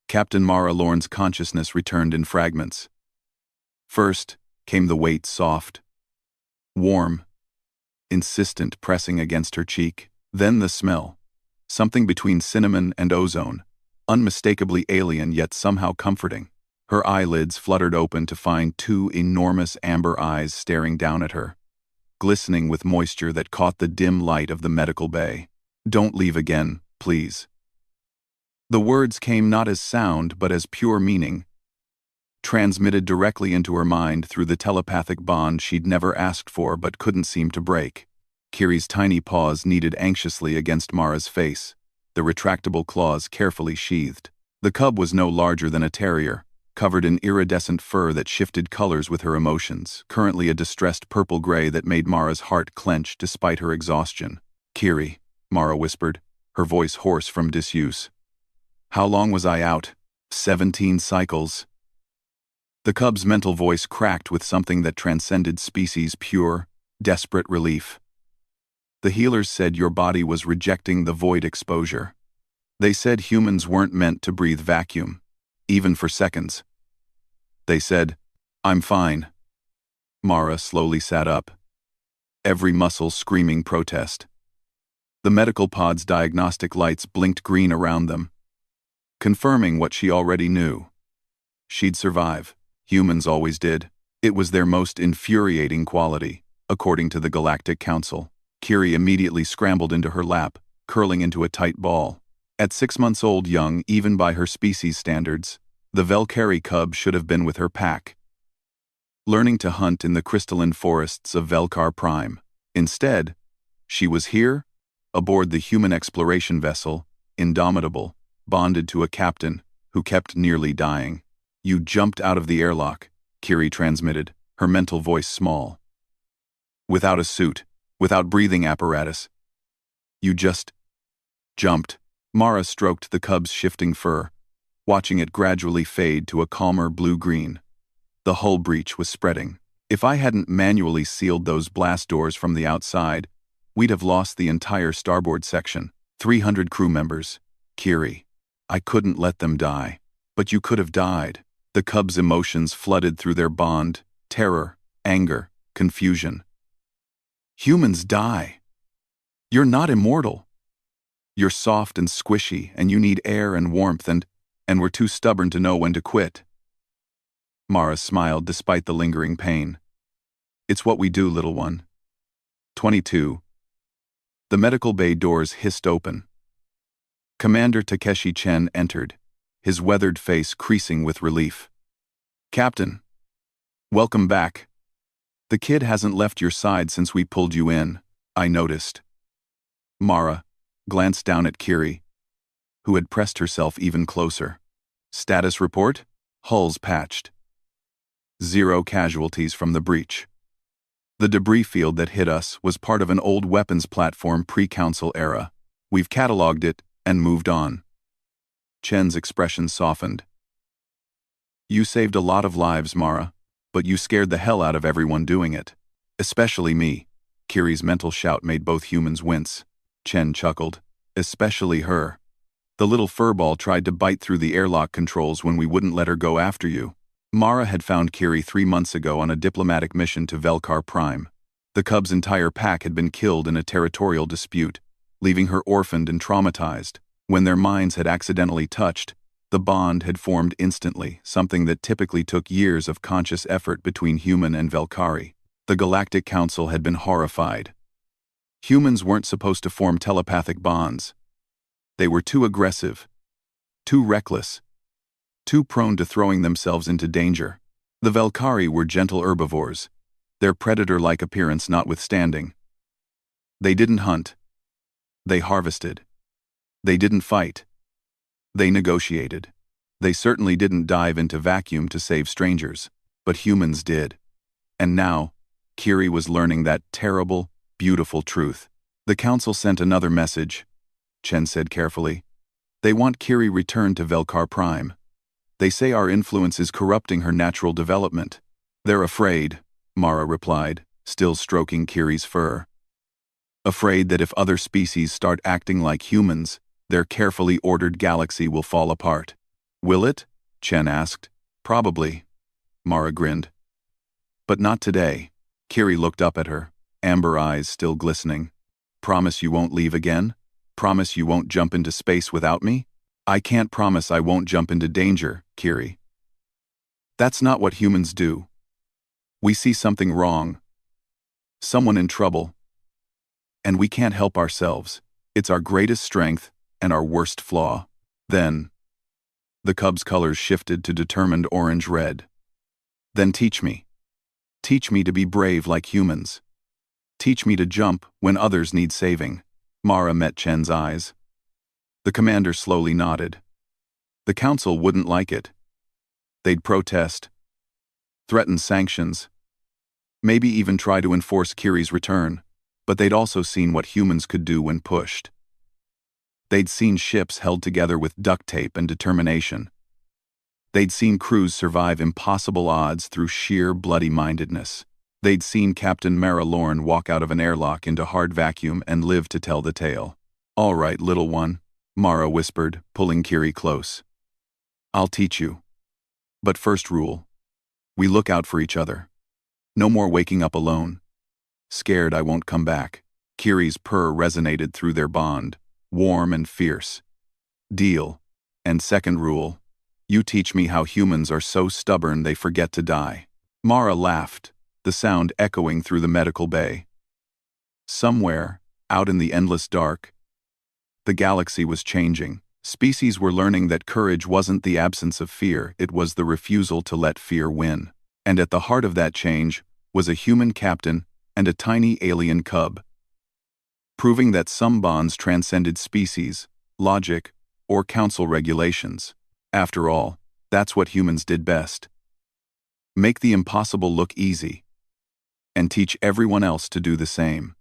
Captain Mara Lorne's consciousness returned in fragments. First came the weight, soft, warm, insistent, pressing against her cheek. Then the smell, something between cinnamon and ozone, unmistakably alien yet somehow comforting. Her eyelids fluttered open to find two enormous amber eyes staring down at her, glistening with moisture that caught the dim light of the medical bay. "Don't leave again, please." The words came not as sound but as pure meaning, transmitted directly into her mind through the telepathic bond she'd never asked for but couldn't seem to break. Kiri's tiny paws kneaded anxiously against Mara's face, the retractable claws carefully sheathed. The cub was no larger than a terrier, covered in iridescent fur that shifted colors with her emotions, currently a distressed purple-gray that made Mara's heart clench despite her exhaustion. "Kiri," Mara whispered, her voice hoarse from disuse. "How long was I out?" 17 cycles. The cub's mental voice cracked with something that transcended species, pure, desperate relief. "The healers said your body was rejecting the void exposure. They said humans weren't meant to breathe vacuum, even for seconds. They said, I'm fine." Mara slowly sat up, every muscle screaming protest. The medical pod's diagnostic lights blinked green around them, confirming what she already knew. She'd survive. Humans always did. It was their most infuriating quality, according to the Galactic Council. Kiri immediately scrambled into her lap, curling into a tight ball. At 6 months old, young even by her species standards, the Velkari cub should have been with her pack, learning to hunt in the crystalline forests of Velkar Prime. Instead, she was here, aboard the human exploration vessel, indomitable, bonded to a captain who kept nearly dying. "You jumped out of the airlock," Kiri transmitted, her mental voice small. "Without a suit, without breathing apparatus. You just jumped." Mara stroked the cub's shifting fur, watching it gradually fade to a calmer blue-green. The hull breach was spreading. "If I hadn't manually sealed those blast doors from the outside, we'd have lost the entire starboard section. 300 crew members. Kiri, I couldn't let them die. But you could have died." The cub's emotions flooded through their bond, terror, anger, confusion. "Humans die. You're not immortal. You're soft and squishy, and you need air and warmth, and we're too stubborn to know when to quit." Mara smiled despite the lingering pain. "It's what we do, little one." 22. The medical bay doors hissed open. Commander Takeshi Chen entered, his weathered face creasing with relief. "Captain, welcome back. The kid hasn't left your side since we pulled you in, I noticed." Mara glanced down at Kiri, who had pressed herself even closer. "Status report? Hulls patched. 0 casualties from the breach. The debris field that hit us was part of an old weapons platform pre-Council era. We've cataloged it and moved on." Chen's expression softened. "You saved a lot of lives, Mara, but you scared the hell out of everyone doing it. Especially me." Kiri's mental shout made both humans wince. Chen chuckled. "Especially her. The little furball tried to bite through the airlock controls when we wouldn't let her go after you." Mara had found Kiri 3 months ago on a diplomatic mission to Velkar Prime. The cub's entire pack had been killed in a territorial dispute, leaving her orphaned and traumatized. When their minds had accidentally touched, the bond had formed instantly, something that typically took years of conscious effort between human and Velkari. The Galactic Council had been horrified. Humans weren't supposed to form telepathic bonds. They were too aggressive, too reckless, too prone to throwing themselves into danger. The Velkari were gentle herbivores, their predator-like appearance notwithstanding. They didn't hunt. They harvested. They didn't fight. They negotiated. They certainly didn't dive into vacuum to save strangers, but humans did. And now, Kiri was learning that terrible, beautiful truth. "The Council sent another message," Chen said carefully. "They want Kiri returned to Velkar Prime. They say our influence is corrupting her natural development." "They're afraid," Mara replied, still stroking Kiri's fur. "Afraid that if other species start acting like humans, their carefully ordered galaxy will fall apart." Will it? Chen asked. Probably. Mara grinned. But not today. Kiri looked up at her, amber eyes still glistening. Promise you won't leave again? Promise you won't jump into space without me? I can't promise I won't jump into danger, Kiri. That's not what humans do. We see something wrong, someone in trouble, and we can't help ourselves. It's our greatest strength and our worst flaw. Then, the cub's colors shifted to determined orange-red. Then teach me. Teach me to be brave like humans. Teach me to jump when others need saving. Mara met Chen's eyes. The commander slowly nodded. The council wouldn't like it. They'd protest, threaten sanctions, maybe even try to enforce Kiri's return, but they'd also seen what humans could do when pushed. They'd seen ships held together with duct tape and determination. They'd seen crews survive impossible odds through sheer bloody-mindedness. They'd seen Captain Mara Lorne walk out of an airlock into hard vacuum and live to tell the tale. All right, little one, Mara whispered, pulling Kiri close. I'll teach you. But first rule. We look out for each other. No more waking up alone. Scared I won't come back. Kiri's purr resonated through their bond, warm and fierce. Deal. And second rule. You teach me how humans are so stubborn they forget to die. Mara laughed, the sound echoing through the medical bay. Somewhere, out in the endless dark, the galaxy was changing. Species were learning that courage wasn't the absence of fear, it was the refusal to let fear win. And at the heart of that change was a human captain and a tiny alien cub, proving that some bonds transcended species, logic, or council regulations. After all, that's what humans did best. Make the impossible look easy, and teach everyone else to do the same.